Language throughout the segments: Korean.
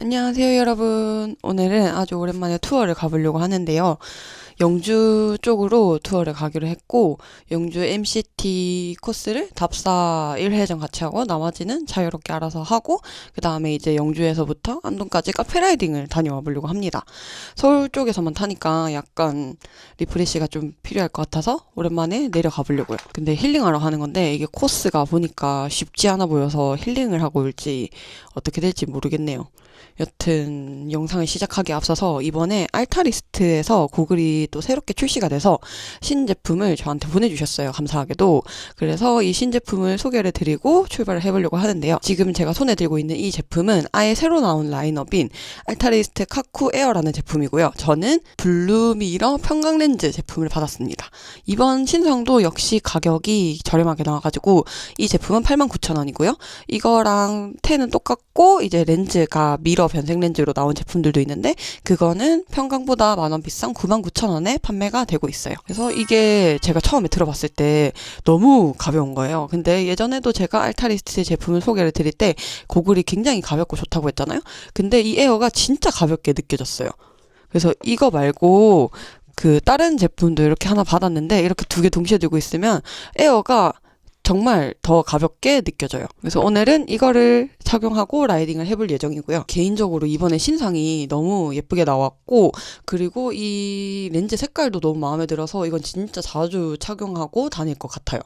안녕하세요, 여러분. 오늘은 아주 오랜만에 투어를 가보려고 하는데요. 영주 쪽으로 투어를 가기로 했고, 영주 MCT 코스를 답사 1회전 같이 하고, 나머지는 자유롭게 알아서 하고, 그 다음에 이제 영주에서부터 안동까지 카페라이딩을 다녀와 보려고 합니다. 서울 쪽에서만 타니까 약간 리프레시가 좀 필요할 것 같아서 오랜만에 내려가 보려고요. 근데 힐링하러 가는 건데, 이게 코스가 보니까 쉽지 않아 보여서 힐링을 하고 올지 어떻게 될지 모르겠네요. 여튼 영상을 시작하기에 앞서서 이번에 알타리스트에서 고글이 또 새롭게 출시가 돼서 신제품을 저한테 보내주셨어요. 감사하게도. 그래서 이 신제품을 소개를 드리고 출발을 해보려고 하는데요. 지금 제가 손에 들고 있는 이 제품은 아예 새로 나온 라인업인 알타리스트 카쿠 에어라는 제품이고요. 저는 블루미러 평강렌즈 제품을 받았습니다. 이번 신상도 역시 가격이 저렴하게 나와가지고 이 제품은 89,000원이고요. 이거랑 10은 똑같고 이제 렌즈가 미러 변색 렌즈로 나온 제품들도 있는데 그거는 평강보다 만원 비싼 99,000원에 판매가 되고 있어요. 그래서 이게 제가 처음에 들어봤을 때 너무 가벼운 거예요. 근데 예전에도 제가 알타리스트 제품을 소개를 드릴 때 고글이 굉장히 가볍고 좋다고 했잖아요. 근데 이 에어가 진짜 가볍게 느껴졌어요. 그래서 이거 말고 그 다른 제품도 이렇게 하나 받았는데 이렇게 두 개 동시에 들고 있으면 에어가 정말 더 가볍게 느껴져요. 그래서 오늘은 이거를 착용하고 라이딩을 해볼 예정이고요. 개인적으로 이번에 신상이 너무 예쁘게 나왔고 그리고 이 렌즈 색깔도 너무 마음에 들어서 이건 진짜 자주 착용하고 다닐 것 같아요.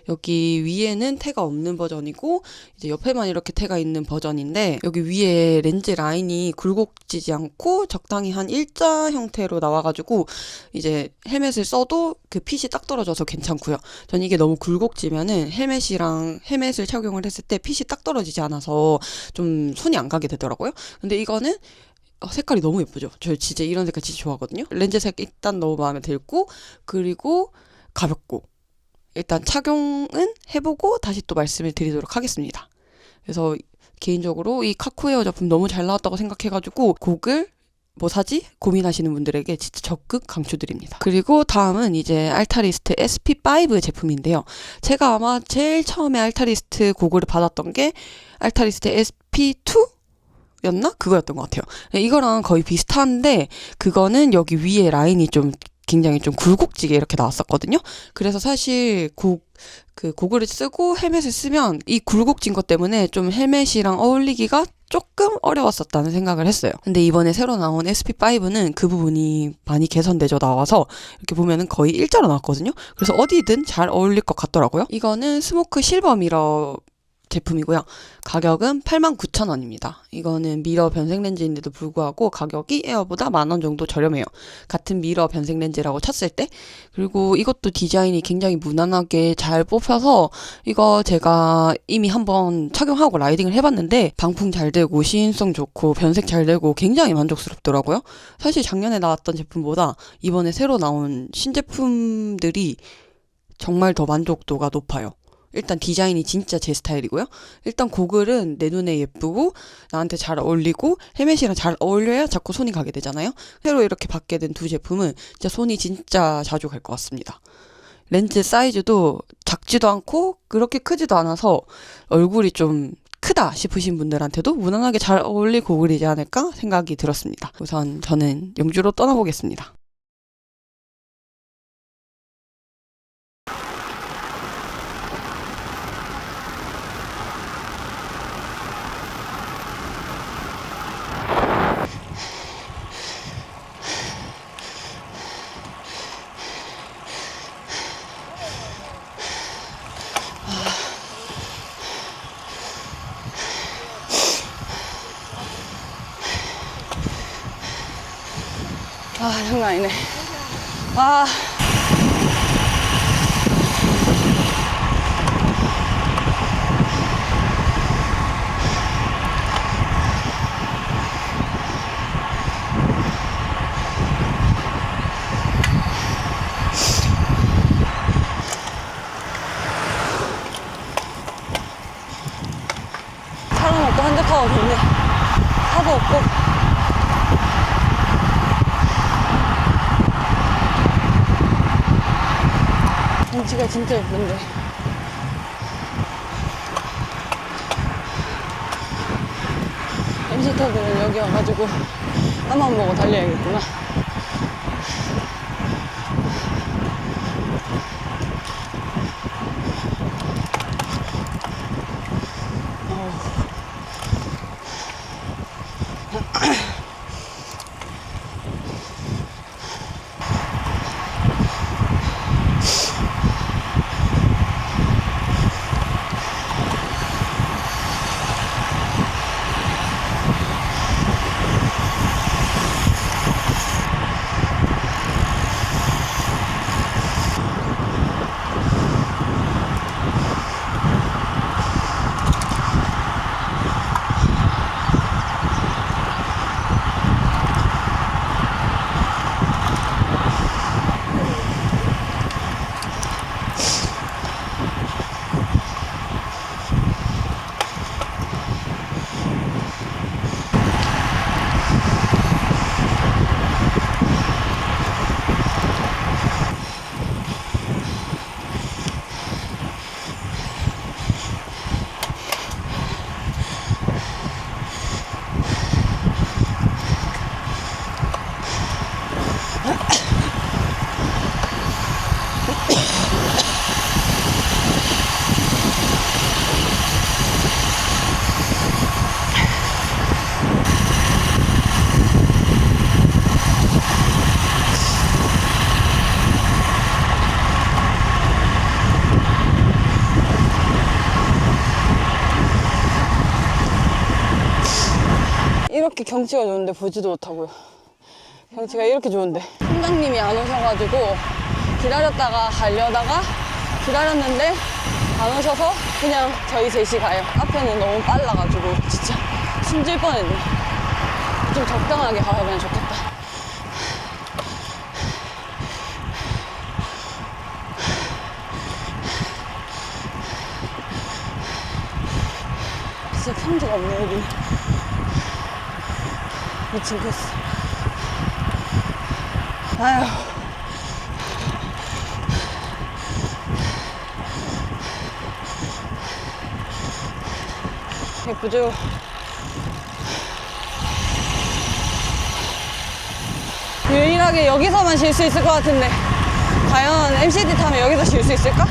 여기 위에는 태가 없는 버전이고 이제 옆에만 이렇게 태가 있는 버전인데 여기 위에 렌즈 라인이 굴곡지지 않고 적당히 한 일자 형태로 나와가지고 이제 헬멧을 써도 그 핏이 딱 떨어져서 괜찮고요. 전 이게 너무 굴곡지면은 헬멧을 착용을 했을 때 핏이 딱 떨어지지 않아서 좀 손이 안 가게 되더라고요. 근데 이거는 색깔이 너무 예쁘죠. 저 진짜 이런 색깔 진짜 좋아하거든요. 렌즈색 일단 너무 마음에 들고 그리고 가볍고 일단 착용은 해보고 다시 또 말씀을 드리도록 하겠습니다. 그래서 개인적으로 이 카쿠에어 제품 너무 잘 나왔다고 생각해가지고 고글 뭐 사지? 고민하시는 분들에게 진짜 적극 강추드립니다. 그리고 다음은 이제 알타리스트 SP5 제품인데요. 제가 아마 제일 처음에 알타리스트 고글을 받았던 게 알타리스트 SP2? 였나? 그거였던 것 같아요. 이거랑 거의 비슷한데 그거는 여기 위에 라인이 좀 굉장히 좀 굴곡지게 이렇게 나왔었거든요. 그래서 사실 고글을 쓰고 헬멧을 쓰면 이 굴곡진 것 때문에 좀 헬멧이랑 어울리기가 조금 어려웠었다는 생각을 했어요. 근데 이번에 새로 나온 SP5는 그 부분이 많이 개선되져 나와서 이렇게 보면은 거의 일자로 나왔거든요. 그래서 어디든 잘 어울릴 것 같더라고요. 이거는 스모크 실버 미러 제품이고요. 가격은 89,000원입니다. 이거는 미러 변색 렌즈인데도 불구하고 가격이 에어보다 만원 정도 저렴해요. 같은 미러 변색 렌즈라고 쳤을 때. 그리고 이것도 디자인이 굉장히 무난하게 잘 뽑혀서 이거 제가 이미 한번 착용하고 라이딩을 해봤는데 방풍 잘 되고 시인성 좋고 변색 잘 되고 굉장히 만족스럽더라고요. 사실 작년에 나왔던 제품보다 이번에 새로 나온 신제품들이 정말 더 만족도가 높아요. 일단 디자인이 진짜 제 스타일이고요. 일단 고글은 내 눈에 예쁘고 나한테 잘 어울리고 헬멧이랑 잘 어울려야 자꾸 손이 가게 되잖아요. 새로 이렇게 받게 된 두 제품은 진짜 손이 진짜 자주 갈 것 같습니다. 렌즈 사이즈도 작지도 않고 그렇게 크지도 않아서 얼굴이 좀 크다 싶으신 분들한테도 무난하게 잘 어울릴 고글이지 않을까 생각이 들었습니다. 우선 저는 영주로 떠나보겠습니다. 장난 아니네. 아. 사람 없고 한적하고 좋네. 차도 없고. 경치가 진짜 예쁜데. MCT 스타트들은 여기 와가지고 한번 보고 달려야겠구나. 이렇게 경치가 좋은데 보지도 못하고요. 경치가 이렇게 좋은데 팀장님이 안 오셔가지고 기다렸다가 가려다가 기다렸는데 안 오셔서 그냥 저희 셋이 가요. 앞에는 너무 빨라가지고 진짜 숨질 뻔했네. 좀 적당하게 가면 좋겠다. 진짜 평지가 없네 여기는. 미친 코스. 아휴. 예쁘죠? 유일하게 여기서만 쉴 수 있을 것 같은데 과연 MCT 타면 여기서 쉴 수 있을까?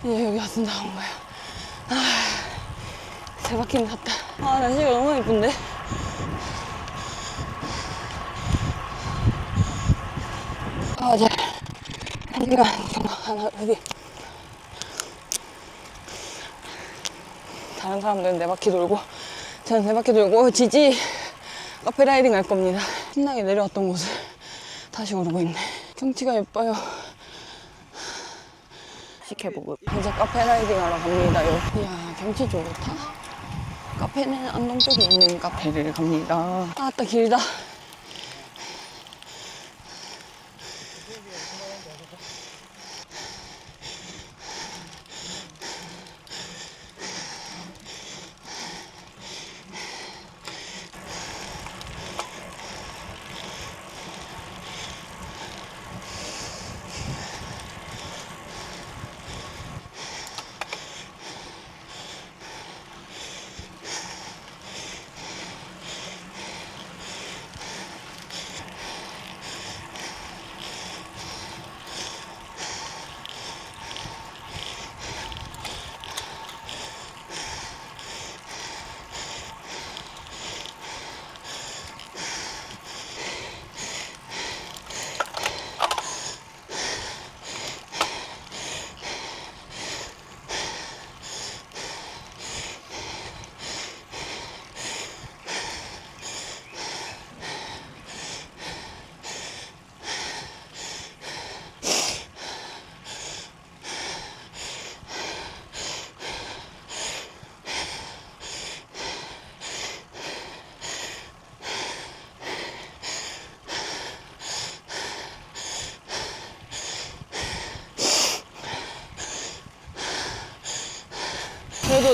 여기 와서 나온 거야. 세 바퀴는 갔다. 날씨가 너무 예쁜데? 어제 1시간 정도 하나 여기. 다른 사람들은 4바퀴 돌고 저는 4바퀴 돌고 지지 카페 라이딩 갈 겁니다. 신나게 내려왔던 곳을 다시 오르고 있네. 경치가 예뻐요. 식혜보급. 이제 카페 라이딩 하러 갑니다요. 이야, 경치 좋다. 카페는 안동 쪽에 있는 카페를 갑니다. 아따, 길다.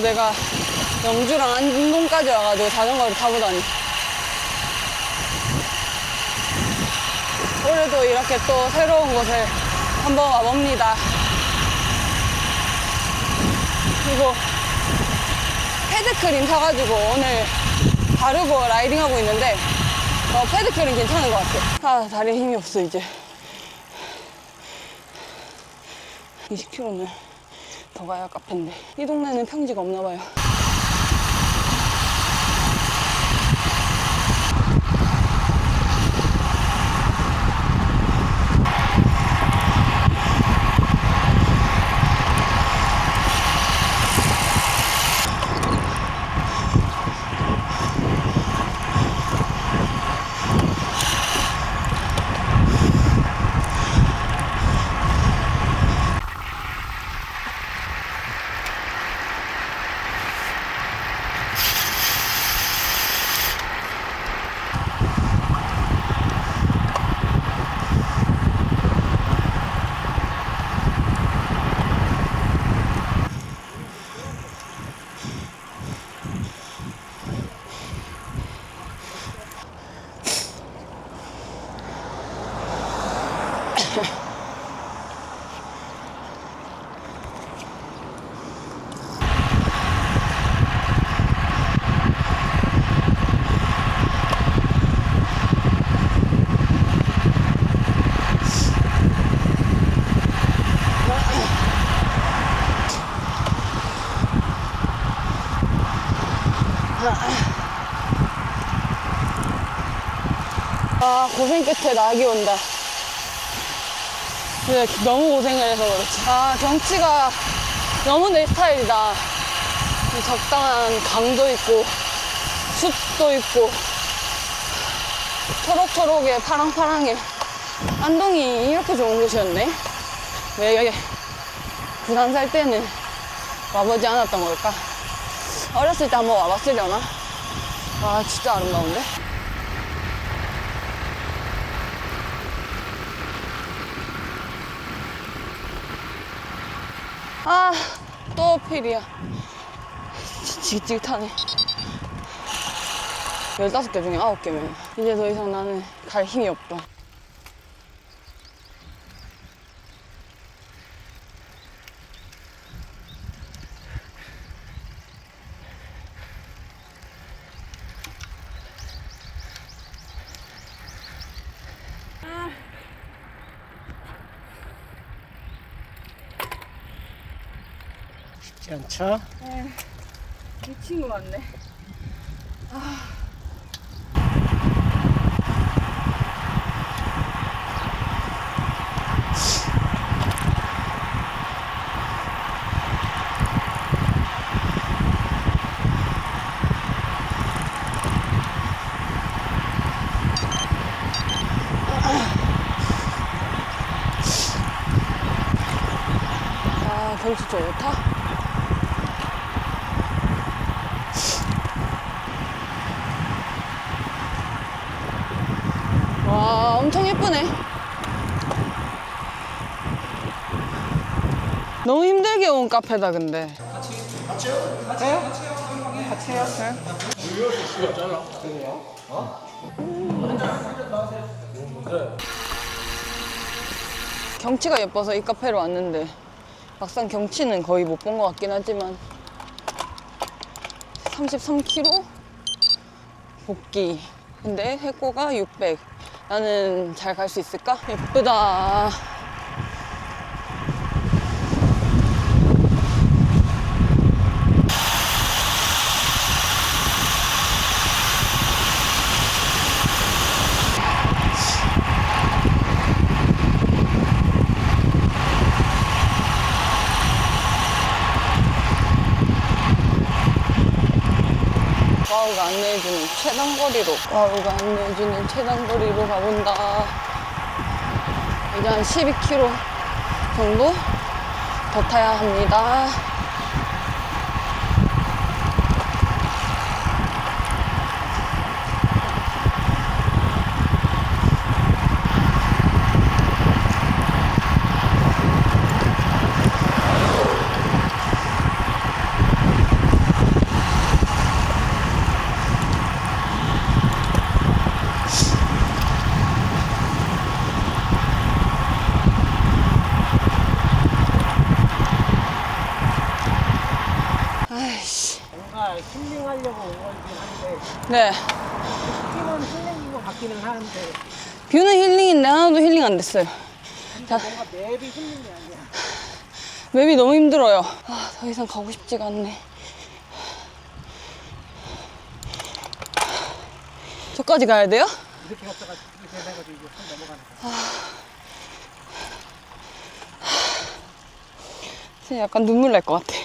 또 내가 영주랑 안동까지 와가지고 자전거를 타보다니. 오늘도 이렇게 또 새로운 곳을 한번 와봅니다. 그리고 패드크림 사가지고 오늘 바르고 라이딩하고 있는데 패드크림 괜찮은 것 같아. 다리에 힘이 없어 이제. 20km는 더 가야 카페인데 이 동네는 평지가 없나 봐요. 고생 끝에 낙이 온다. 근데 너무 고생을 해서 그렇지. 경치가 너무 내 스타일이다. 적당한 강도 있고 숲도 있고 초록초록에 파랑파랑해. 안동이 이렇게 좋은 곳이었네. 왜 여기 부산 살 때는 와보지 않았던 걸까? 어렸을 때 한번 와봤으려나? 와, 진짜 아름다운데? 또 필이야. 지긋지긋하네. 15개 중에 9개면 이제 더 이상 나는 갈 힘이 없다. 쉽지 않죠? 미친 거 같네. 경치 좋다. 와, 엄청 예쁘네. 너무 힘들게 온 카페다, 근데. 같이요? 같이요? 경치가 예뻐서 이 카페로 왔는데 막상 경치는 거의 못 본 것 같긴 하지만 33km 복귀. 근데 해코가 600. 나는 잘 갈 수 있을까? 예쁘다. 와우가 안내해주는 최단거리로 가본다. 이제 한 12km 정도 더 타야 합니다. 네. 뷰는 힐링인 것 같기는 하는데 뷰는 힐링인데 하나도 힐링 안 됐어요. 뭔가 맵이 힐링이 아니야. 맵이 너무 힘들어요. 아, 더 이상 가고 싶지가 않네. 저까지 가야 돼요? 이렇게 갔다가 이렇게 해가지고 이제 손 넘어가는 거야. 진짜 약간 눈물 날 것 같아.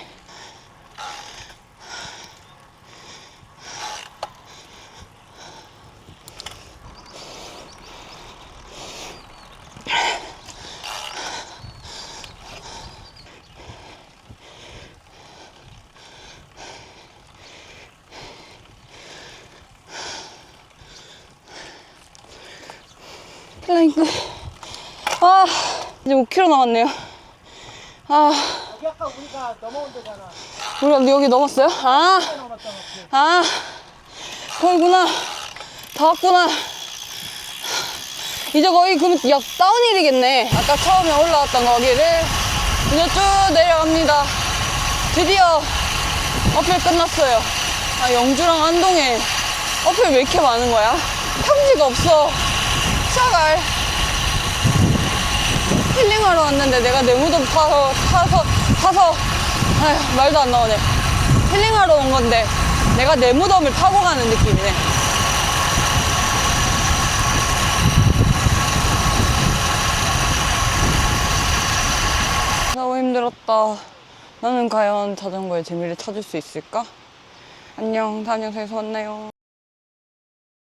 플랭크. 아, 이제 5km 남았네요. 아, 여기 아까 우리가 넘어온 데잖아. 우리 여기 넘었어요? 아, 넘었잖아. 아, 거기구나. 다 왔구나. 이제 거의 그럼 약 다운힐이겠네. 아까 처음에 올라왔던 거기를 이제 쭉 내려갑니다. 드디어 어필 끝났어요. 아, 영주랑 안동에 어필 왜 이렇게 많은 거야? 평지가 없어. 시작할. 힐링하러 왔는데 내가 내 무덤 타서 아휴, 말도 안 나오네. 힐링하러 온 건데 내가 내 무덤을 타고 가는 느낌이네. 너무 힘들었다. 나는 과연 자전거의 재미를 찾을 수 있을까? 안녕, 다음 영상에서 만나요.